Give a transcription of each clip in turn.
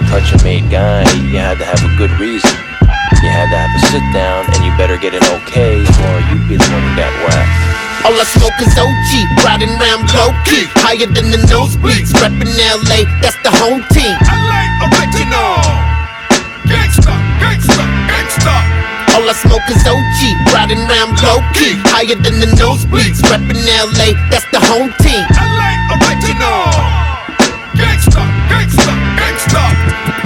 touch a made guy, you had to have a good reason. You had to have a sit down, and you better get an okay, or you'd be the one who got whacked. All I smoke is OG, riding round low-key, higher than the nosebleeds, reppin' LA, that's the home team. LA original, gangsta, gangsta, gangsta. All I smoke is OG, riding round low-key, higher than the nosebleeds, reppin' LA, that's the home team. LA original, gangsta, gangsta, gangsta.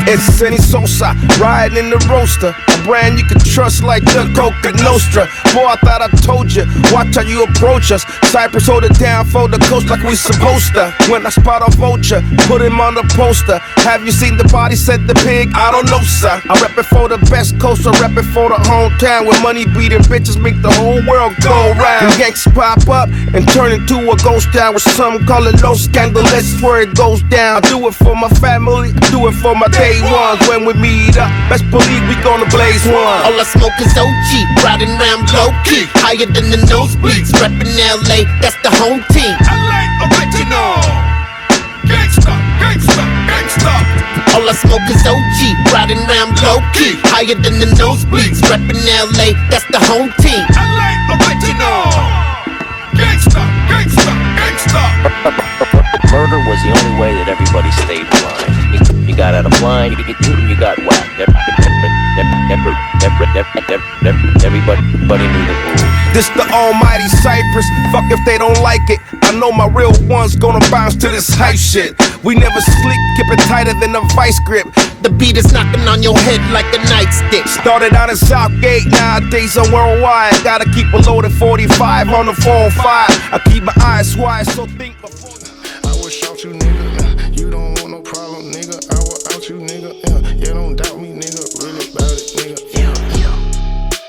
It's Senny Sosa, riding in the roaster. A brand you can trust like the Coca Nostra. Boy, I thought I told you, watch how you approach us. Cypress hold it down for the coast like we supposed to. When I spot a vulture, put him on the poster. Have you seen the body, said the pig? I don't know, sir. I rep it for the best coast, I rep it for the hometown. Where money beating bitches make the whole world go round. And gangsters pop up and turn into a ghost town. With some call it Los Scandalous, where it goes down. I do it for my family, I do it for my day ones. When we meet up, best believe we gonna blaze one. All I smoke is OG, riding round low-key, higher than the nosebleeds, reppin' LA, that's the home team. LA original, gangsta, gangsta, gangsta. All I smoke is OG, riding round low-key, higher than the nosebleeds, reppin' LA, that's the home team. LA original, gangsta, gangsta, gangsta. Murder was the only way that everybody stayed blind. You got out of line, you got whacked. Everybody knew the rules. This the almighty Cypress, fuck if they don't like it. I know my real ones gonna bounce to this hype shit. We never sleep, keep it tighter than a vice grip. The beat is knocking on your head like a nightstick. Started out in Southgate, nowadays I'm worldwide. Gotta keep a loaded 45 on the 405. I keep my eyes wide, so think before. I will shout you, nigga. You don't want no problem, nigga. I will out you, nigga. You don't doubt me, nigga. Really about it, nigga.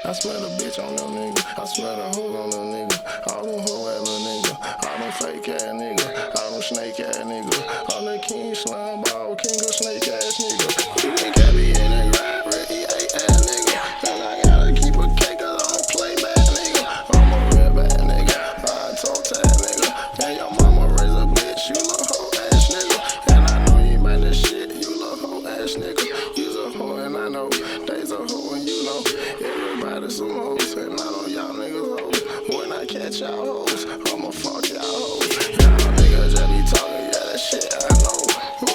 I smell a bitch on them, nigga. I smell the hoes on them, nigga. All them hoe ass little nigga. All them fake ass nigga. All them snake ass nigga. All the king slime ball, king of snake ass nigga. You think I be in that grind, Ricky ass nigga. And I gotta keep a cake, cause I don't play bad, nigga. I'm a real bad nigga. I told that nigga. Man, your mama raised a bitch, you little hoe ass nigga. And I know you ain't about this shit, you little hoe ass nigga. You's a hoe and I know they's a hoe and you know. Everybody some hoes and I know y'all niggas hoes. When I catch y'all hoes, I'ma fuck y'all hoes. Y'all niggas just be talking, yeah, that shit I know. Mo,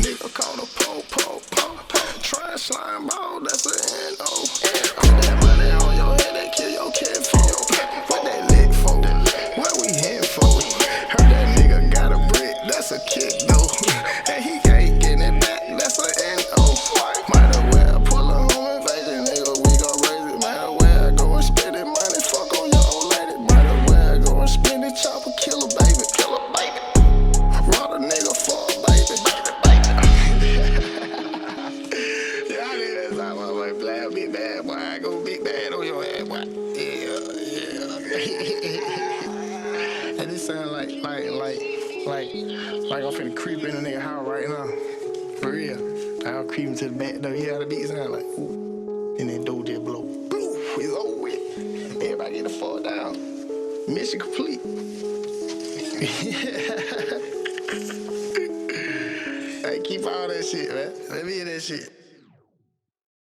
nigga call the po. Try slime ball, that's an N-O. Put that money on your head, they kill your kid for. What they lit for? What we here for? Heard that nigga got a brick, that's a kick though. And he ain't getting it back, that's an N-O. Might as well pull a home invasion, nigga, we gon' raise it. Might as well go and spend it money, fuck on your old lady. Might as well go and spend it, chop a killer baby. Rob a nigga for a baby. Yeah, I nigga, that's how my boy play, big bad boy. I go big bad on your ass, boy. Yeah. And this sound like I'm finna creep in a nigga house right now. For real. I'll creep into the back door. You hear how the beat sound like, ooh. And then door just blow. Blue, it's over with. Everybody get the fall down. Mission complete. Hey, keep all that shit, man. Let me hear that shit.